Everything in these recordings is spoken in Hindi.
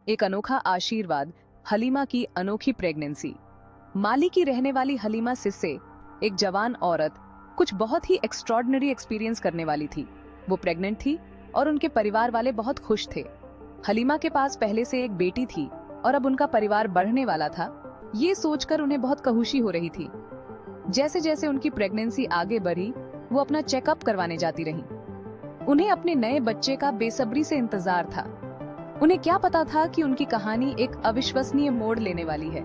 एक अनोखा आशीर्वाद, हलीमा की अनोखी प्रेगनेंसी। माली की रहने वाली हलीमा सिस्से एक जवान औरत, कुछ बहुत ही एक्स्ट्रॉर्डिनरी एक्सपीरियंस करने वाली थी। वो प्रेग्नेंट थी और उनके परिवार वाले बहुत खुश थे। हलीमा के पास पहले से एक बेटी थी और अब उनका परिवार बढ़ने वाला था। ये सोचकर उन्हें बहुत खुशी हो रही थी। जैसे जैसे उनकी प्रेगनेंसी आगे बढ़ी, वो अपना चेकअप करवाने जाती रही। उन्हें अपने नए बच्चे का बेसब्री से इंतजार था। उन्हें क्या पता था कि उनकी कहानी एक अविश्वसनीय मोड़ लेने वाली है।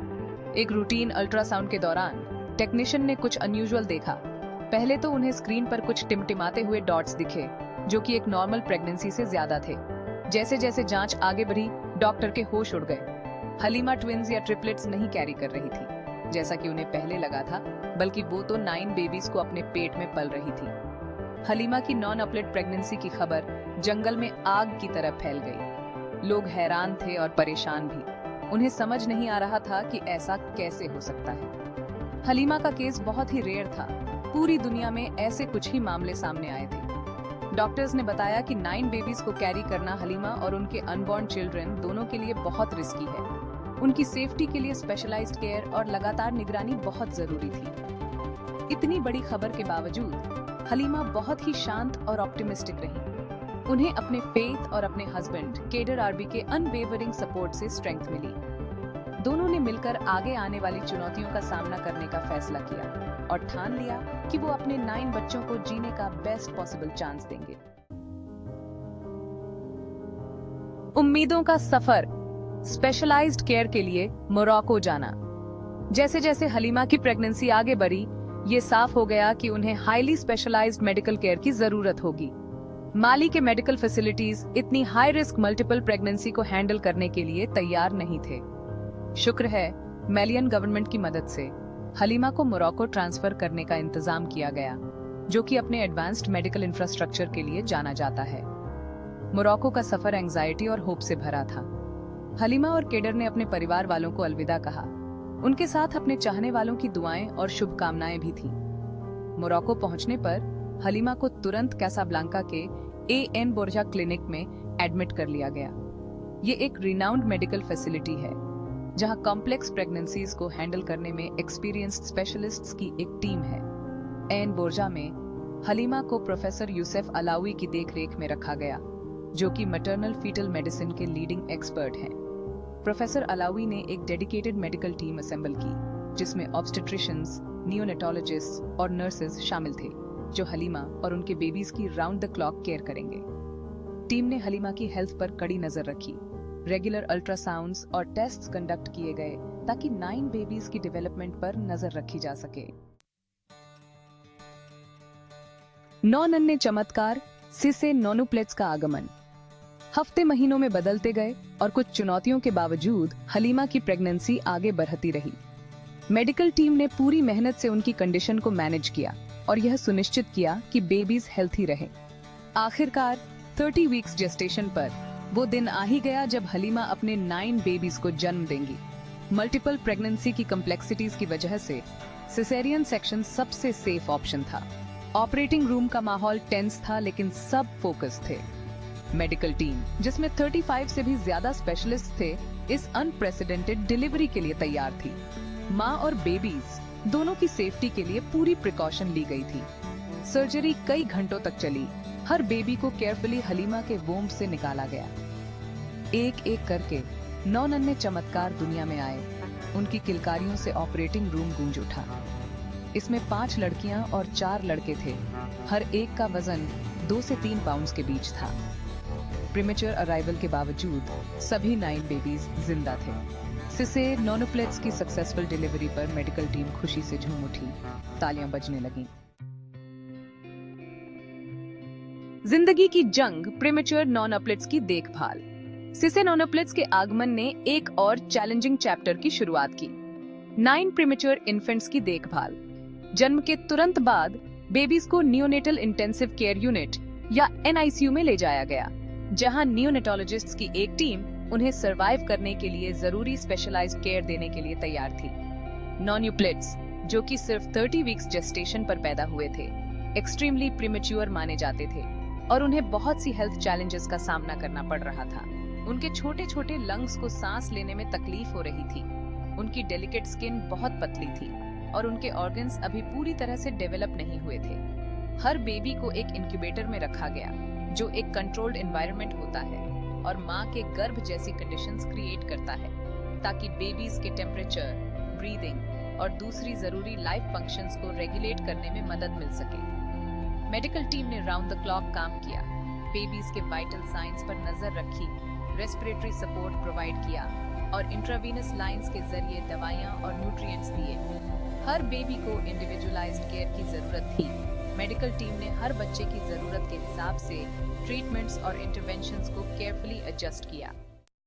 एक रूटीन अल्ट्रासाउंड के दौरान टेक्नीशियन ने कुछ अनयूजुअल देखा। पहले तो उन्हें स्क्रीन पर कुछ टिमटिमाते हुए डॉट्स दिखे, जो कि एक नॉर्मल प्रेगनेंसी से ज्यादा थे। जैसे जैसे जांच आगे बढ़ी, डॉक्टर के होश उड़ गए। हलीमा ट्विंस या ट्रिपलेट्स नहीं कैरी कर रही थी, जैसा कि उन्हें पहले लगा था, बल्कि वो तो 9 बेबीज को अपने पेट में पल रही थी। हलीमा की नॉन अपलेट प्रेगनेंसी की खबर जंगल में आग की तरह फैल गई। लोग हैरान थे और परेशान भी। उन्हें समझ नहीं आ रहा था कि ऐसा कैसे हो सकता है। हलीमा का केस बहुत ही रेयर था। पूरी दुनिया में ऐसे कुछ ही मामले सामने आए थे। डॉक्टर्स ने बताया कि 9 बेबीज को कैरी करना हलीमा और उनके अनबॉर्न चिल्ड्रन दोनों के लिए बहुत रिस्की है। उनकी सेफ्टी के लिए स्पेशलाइज्ड केयर और लगातार निगरानी बहुत जरूरी थी। इतनी बड़ी खबर के बावजूद हलीमा बहुत ही शांत और ऑप्टिमिस्टिक रही। उन्हें अपने फेथ और अपने हस्बैंड केडर आर्बी के अनवेवरिंग सपोर्ट से स्ट्रेंथ मिली। दोनों ने मिलकर आगे आने वाली चुनौतियों का सामना करने का फैसला किया और ठान लिया कि वो अपने 9 बच्चों को जीने का बेस्ट पॉसिबल चांस देंगे। उम्मीदों का सफर, स्पेशलाइज्ड केयर के लिए मोरक्को जाना। जैसे जैसे हलीमा की प्रेगनेंसी आगे बढ़ी, ये साफ हो गया कि उन्हें हाईली स्पेशलाइज्ड मेडिकल केयर की जरूरत होगी। माली के मेडिकल फैसिलिटीज इतनी हाई रिस्क मल्टीपल प्रेगनेंसी को हैंडल करने के लिए तैयार नहीं थे। शुक्र है, मालियन गवर्नमेंट की मदद से हलीमा को मोरक्को ट्रांसफर करने का इंतजाम किया गया, जो कि अपने एडवांस्ड मेडिकल इंफ्रास्ट्रक्चर के लिए जाना जाता है। मोरक्को का सफर एंजाइटी और होप से भरा था। हलीमा और केडर ने अपने परिवार वालों को अलविदा कहा। उनके साथ अपने चाहने वालों की दुआएं और शुभकामनाएं भी थीं। मोरक्को पहुंचने पर हलीमा को तुरंत कैसाब्लांका के एन बोर्जा क्लिनिक में एडमिट कर लिया गया। ये एक रिनाउंड मेडिकल फैसिलिटी है, जहां कॉम्प्लेक्स प्रेगनेंसीज को हैंडल करने में एक्सपीरियंस्ड स्पेशलिस्ट्स की एक टीम है। एन बोर्जा में हलीमा को प्रोफेसर यूसुफ अलावी की देखरेख में रखा गया, जो कि मैटरनल फीटल मेडिसिन के लीडिंग एक्सपर्ट हैं। प्रोफेसर अलावी ने एक डेडिकेटेड मेडिकल टीम असेंबल की, जिसमें ऑब्स्टेट्रिशियंस, नियोनेटोलॉजिस्ट और नर्सेज शामिल थे, जो हलीमा और उनके बेबीज की राउंड द क्लॉक केयर करेंगे। टीम ने हलीमा की हेल्थ पर कड़ी नजर रखी। रेगुलर अल्ट्रासाउंड्स और टेस्ट्स कंडक्ट किए गए ताकि 9 बेबीज की डेवलपमेंट पर नजर रखी जा सके। 9 नन्हे चमत्कार, सिसे नोनुप्लेट्स का आगमन। हफ्ते महीनों में बदलते गए और कुछ चुनौतियों के बावजूद हलीमा की प्रेगनेंसी आगे बढ़ती रही। मेडिकल टीम ने पूरी मेहनत से उनकी कंडीशन को मैनेज किया और यह सुनिश्चित किया कि बेबीज हेल्थी रहे। आखिरकार 30 वीक्स जेस्टेशन पर वो दिन आ ही गया जब हलीमा अपने 9 बेबीज को जन्म देंगी। मल्टीपल प्रेगनेंसी की कम्प्लेक्सिटीज की वजह से सिसेरियन सेक्शन सबसे सेफ ऑप्शन था। ऑपरेटिंग रूम का माहौल टेंस था, लेकिन सब फोकस थे। मेडिकल टीम, जिसमें 35 से भी ज्यादा स्पेशलिस्ट थे, इस अनप्रेसिडेंटेड डिलीवरी के लिए तैयार थी। माँ और बेबीज दोनों की सेफ्टी के लिए पूरी प्रिकॉशन ली गई थी। सर्जरी कई घंटों तक चली। हर बेबी को केयरफुली हलीमा के वोम्ब से निकाला गया। एक एक करके 9 नन्हे चमत्कार दुनिया में आए। उनकी किलकारियों से ऑपरेटिंग रूम गूंज उठा। इसमें 5 लड़कियां और 4 लड़के थे। हर एक का वजन 2 से 3 पाउंड के बीच था। प्रीमेच्योर अराइवल के बावजूद सभी 9 बेबीज जिंदा थे। सिसे नोनुप्लेट्स की सक्सेसफुल डिलीवरी पर मेडिकल टीम खुशी से झूम उठी। तालियां बजने लगीं। जिंदगी की जंग, प्रीमेच्योर नोनुप्लेट्स की देखभाल। सिसे नोनुप्लेट्स के आगमन ने एक और चैलेंजिंग चैप्टर की शुरुआत की। 9 प्रीमेच्योर इन्फेंट्स की देखभाल। जन्म के तुरंत बाद बेबीज को नियोनेटल इंटेंसिव केयर यूनिट या NICU में ले जाया गया, जहां नियोनेटोलॉजिस्ट्स की एक टीम उन्हें सरवाइव करने के लिए जरूरी स्पेशलाइज्ड केयर देने के लिए तैयार थी। नोनुप्लेट्स, जो कि सिर्फ 30 वीक्स जेस्टेशन पर पैदा हुए थे, एक्सट्रीमली प्रीमेच्योर माने जाते थे और उन्हें बहुत सी हेल्थ चैलेंजेस का सामना करना पड़ रहा था। उनके छोटे छोटे लंग्स को सांस लेने में तकलीफ हो रही थी। उनकी डेलिकेट स्किन बहुत पतली थी और उनके ऑर्गन्स अभी पूरी तरह से डेवलप नहीं हुए थे। हर बेबी को एक इंक्यूबेटर में रखा गया, जो एक कंट्रोल्ड एनवायरनमेंट होता है और माँ के गर्भ जैसी कंडीशंस क्रिएट करता है, ताकि बेबीज के टेम्परेचर, ब्रीदिंग और दूसरी जरूरी लाइफ फंक्शंस को रेगुलेट करने में मदद मिल सके। मेडिकल टीम ने राउंड द क्लॉक काम किया, बेबीज के वाइटल साइंस पर नजर रखी, रेस्पिरेटरी सपोर्ट प्रोवाइड किया और इंट्रावीनस लाइंस के जरिए दवाइयां और न्यूट्रिएंट्स दिए। हर बेबी को इंडिविजुअलाइज्ड केयर की जरूरत थी। मेडिकल टीम ने हर बच्चे की जरूरत के हिसाब से ट्रीटमेंट्स और इंटरवेंशंस को केयरफुली एडजस्ट किया।